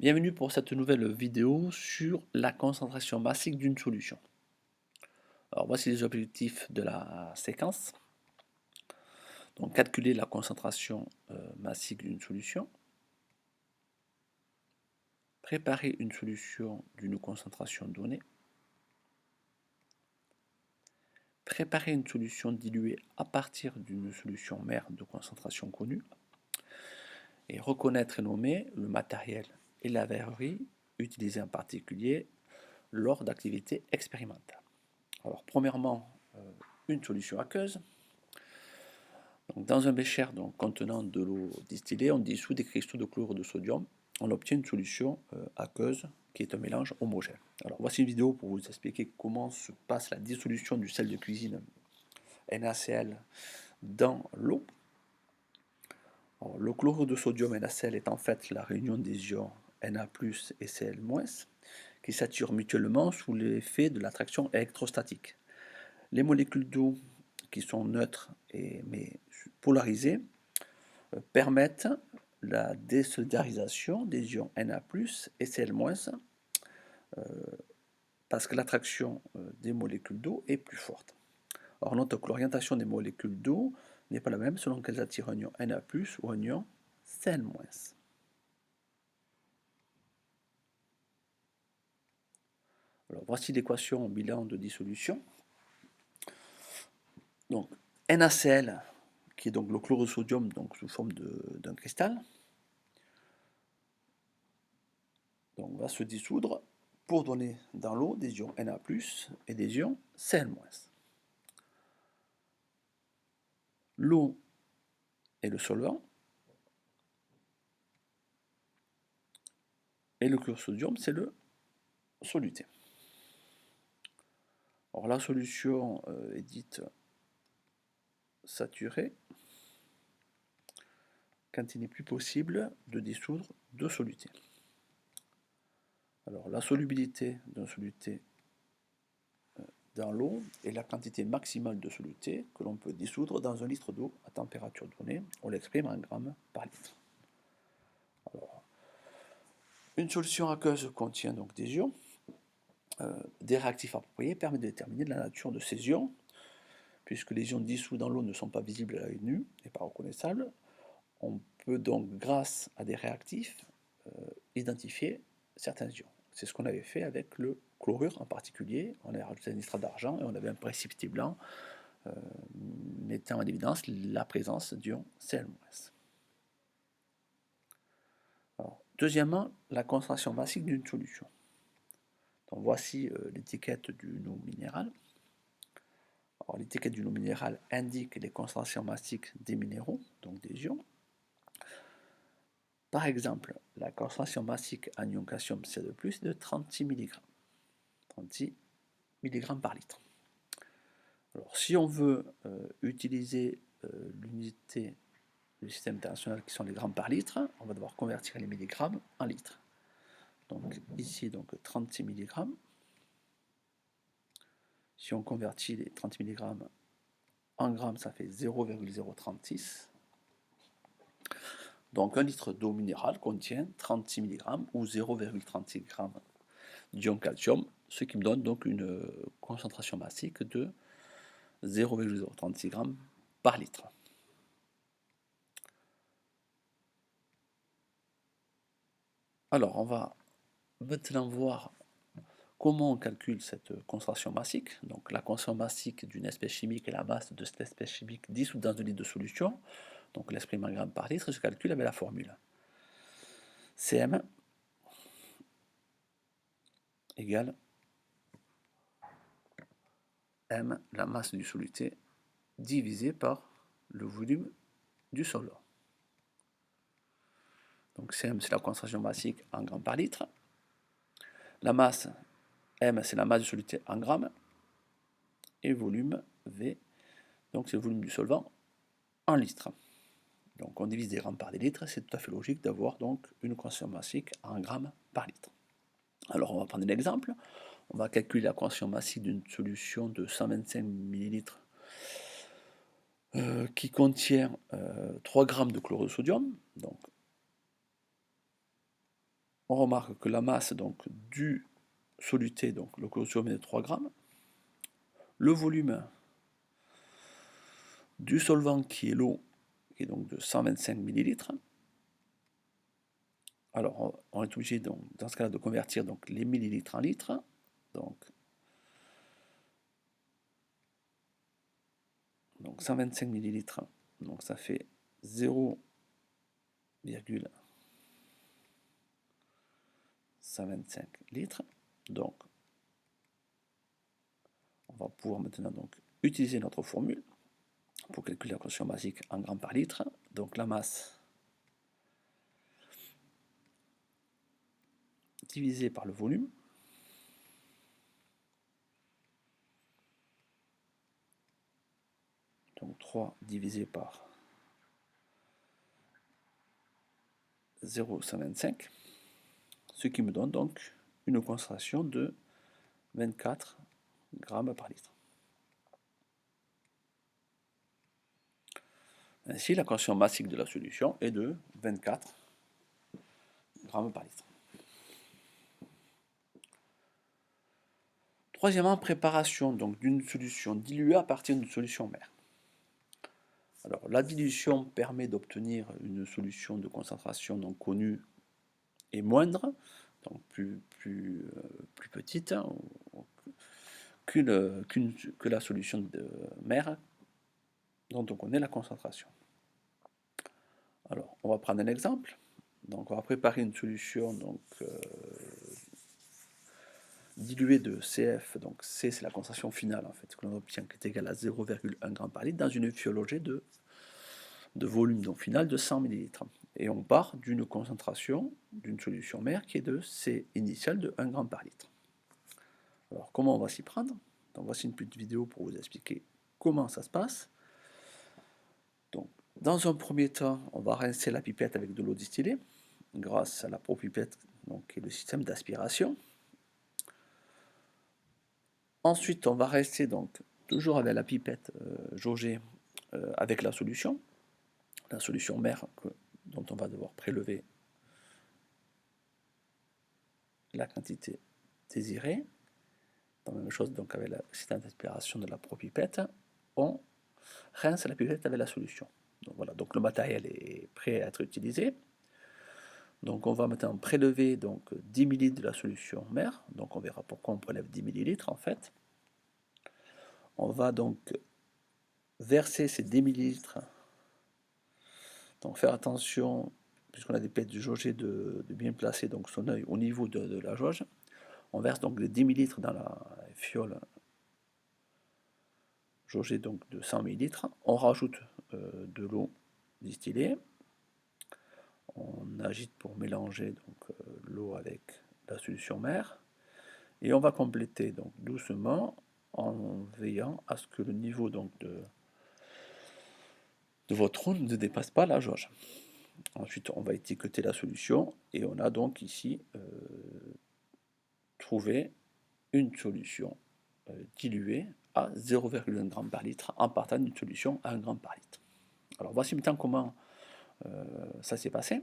Bienvenue pour cette nouvelle vidéo sur la concentration massique d'une solution. Alors voici les objectifs de la séquence. Donc calculer la concentration massique d'une solution, préparer une solution d'une concentration donnée, préparer une solution diluée à partir d'une solution mère de concentration connue, et reconnaître et nommer le matériel et la verrerie utilisés en particulier lors d'activités expérimentales. Alors premièrement, une solution aqueuse. Donc, dans un bécher contenant de l'eau distillée, on dissout des cristaux de chlorure de sodium. On obtient une solution aqueuse qui est un mélange homogène. Alors voici une vidéo pour vous expliquer comment se passe la dissolution du sel de cuisine NaCl dans l'eau. Le chlorure de sodium NaCl est en fait la réunion des ions Na+, et Cl-, qui s'attirent mutuellement sous l'effet de l'attraction électrostatique. Les molécules d'eau qui sont neutres mais polarisées permettent la désolidarisation des ions Na+, et Cl-, parce que l'attraction des molécules d'eau est plus forte. Or, note que l'orientation des molécules d'eau n'est pas la même selon qu'elles attirent un ion Na+, ou un ion Cl-. Alors, voici l'équation en bilan de dissolution. Donc, NaCl, qui est donc le chlorure de sodium donc sous forme d'un cristal, donc va se dissoudre pour donner dans l'eau des ions Na+, et des ions Cl-. L'eau est le solvant, et le chlorure de sodium, c'est le soluté. Alors la solution est dite saturée quand il n'est plus possible de dissoudre deux solutés. Alors la solubilité d'un soluté dans l'eau est la quantité maximale de soluté que l'on peut dissoudre dans un litre d'eau à température donnée. On l'exprime en grammes par litre. Alors, une solution aqueuse contient donc des ions. Des réactifs appropriés permettent de déterminer la nature de ces ions, puisque les ions dissous dans l'eau ne sont pas visibles à l'œil nu et pas reconnaissables. On peut donc, grâce à des réactifs, identifier certains ions. C'est ce qu'on avait fait avec le chlorure en particulier. On avait rajouté un nitrate d'argent et on avait un précipité blanc mettant en évidence la présence d'ions Cl-. Deuxièmement, la concentration massique d'une solution. Donc, voici l'étiquette d'une eau minérale. L'étiquette d'une eau minérale indique les concentrations massiques des minéraux, donc des ions. Par exemple, la concentration massique en ion calcium Ca2+, est de 36 mg. 36 mg par litre. Alors, si on veut utiliser l'unité du système international qui sont les grammes par litre, on va devoir convertir les milligrammes en litres. Donc ici, 36 mg. Si on convertit les 30 mg en grammes, ça fait 0,036. Donc un litre d'eau minérale contient 36 mg ou 0,36 g d'ion calcium, ce qui me donne donc une concentration massique de 0,036 g par litre. Alors on va maintenant voir comment on calcule cette concentration massique. Donc la concentration massique d'une espèce chimique est la masse de cette espèce chimique dissoute dans un litre de solution. Donc l'exprime en grammes par litre se calcule avec la formule Cm égale M, la masse du soluté, divisé par le volume du solvant. Donc Cm, c'est la concentration massique en grammes par litre. La masse M, c'est la masse du soluté en grammes. Et volume V, donc c'est le volume du solvant en litres. Donc on divise des grammes par des litres, c'est tout à fait logique d'avoir donc une concentration massique en grammes par litre. Alors on va prendre un exemple. On va calculer la concentration massique d'une solution de 125 ml qui contient 3 g de chlorure de sodium. Donc on remarque que la masse donc, du soluté, donc le chlorosodium est de 3 grammes. Le volume du solvant qui est l'eau, qui est donc de 125 millilitres. Alors, on est obligé donc, dans ce cas-là de convertir donc, les millilitres en litres. Donc 125 millilitres, donc ça fait 0,125 litres. Donc, on va pouvoir maintenant donc, utiliser notre formule pour calculer la concentration basique en grammes par litre. Donc la masse divisée par le volume. Donc 3 divisé par 0,125, ce qui me donne donc une concentration de 24 grammes par litre. Ainsi, la concentration massique de la solution est de 24 grammes par litre. Troisièmement, préparation donc d'une solution diluée à partir d'une solution mère. Alors, la dilution permet d'obtenir une solution de concentration donc connue et moindre, donc plus petite hein, que la solution de mer dont on connaît la concentration. Alors, on va prendre un exemple. Donc, on va préparer une solution donc, diluée de CF, donc C c'est la concentration finale en fait, que l'on obtient qui est égale à 0,1 g par litre dans une fiologée de volume donc final de 100 ml. Et on part d'une concentration d'une solution mère qui est de C initiale de 1 g par litre. Alors comment on va s'y prendre? Donc voici une petite vidéo pour vous expliquer comment ça se passe. Donc dans un premier temps, on va rincer la pipette avec de l'eau distillée grâce à la propipette, donc qui est le système d'aspiration. Ensuite, on va rester donc toujours avec la pipette jaugée avec la solution mère dont on va devoir prélever la quantité désirée. La même chose donc avec le système d'aspiration de la propipette, on rince la pipette avec la solution. Donc voilà, donc le matériel est prêt à être utilisé. Donc on va maintenant prélever donc 10 ml de la solution mère. Donc on verra pourquoi on prélève 10 ml en fait. On va donc verser ces 10 ml. Donc faire attention, puisqu'on a des pipettes jaugées de bien placer donc son œil au niveau de la jauge. On verse donc les 10 ml dans la fiole jaugée donc de 100 ml. On rajoute de l'eau distillée. On agite pour mélanger donc l'eau avec la solution mère. Et on va compléter donc doucement en veillant à ce que le niveau donc de votre eau ne dépasse pas la jauge. Ensuite, on va étiqueter la solution et on a donc ici trouvé une solution diluée à 0,1 g par litre en partant d'une solution à 1 g par litre. Alors voici maintenant comment ça s'est passé.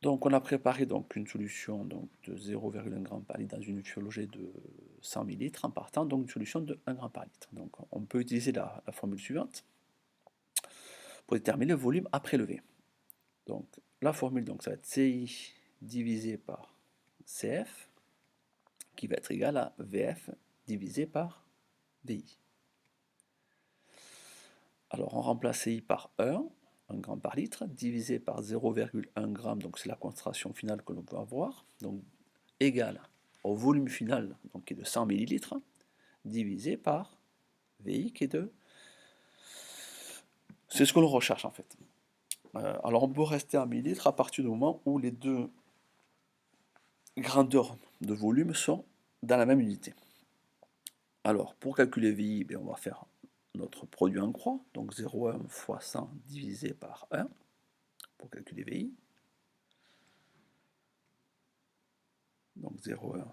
Donc on a préparé donc une solution donc, de 0,1 g par litre dans une fiologée de 100 ml en partant donc d'une solution de 1 g par litre. Donc on peut utiliser la formule suivante pour déterminer le volume à prélever. Donc la formule donc, ça va être CI divisé par CF qui va être égal à VF divisé par VI. Alors on remplace CI par 1 g par litre, divisé par 0,1 g, donc c'est la concentration finale que l'on peut avoir, donc égal au volume final, donc qui est de 100 ml, divisé par VI qui est de... C'est ce que l'on recherche en fait. Alors on peut rester en millilitres à partir du moment où les deux grandeurs de volume sont dans la même unité. Alors pour calculer VI, on va faire notre produit en croix, donc 0,1 fois 100 divisé par 1 pour calculer VI. Donc 0,1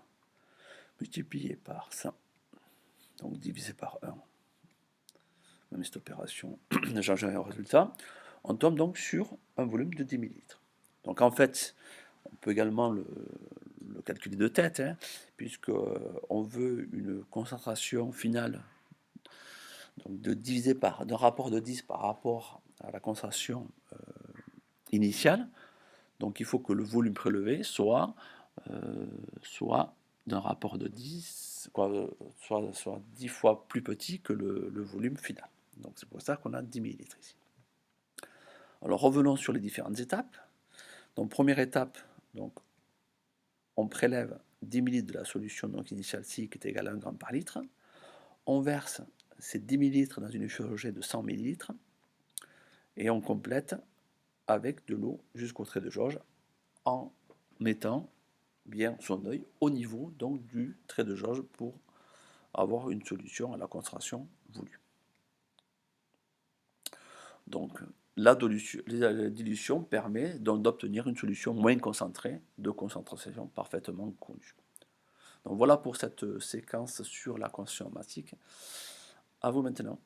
multiplié par 100, donc divisé par 1. Même cette opération ne change rien au résultat. On tombe donc sur un volume de 10 ml. Donc en fait, on peut également le calculer de tête, hein, puisque on veut une concentration finale donc d'un rapport de 10 par rapport à la concentration initiale. Donc il faut que le volume prélevé soit d'un rapport de 10, soit 10 fois plus petit que le volume final. Donc c'est pour ça qu'on a 10 millilitres ici. Alors revenons sur les différentes étapes. Donc première étape, donc, on prélève 10 ml de la solution donc initiale C qui est égale à 1 g par litre. On verse ces 10 ml dans une fût de 100 ml et on complète avec de l'eau jusqu'au trait de jauge en mettant bien son œil au niveau donc du trait de jauge pour avoir une solution à la concentration voulue. Donc la dilution permet donc d'obtenir une solution moins concentrée de concentration parfaitement connue. Donc voilà pour cette séquence sur la concentration matique. À vous maintenant.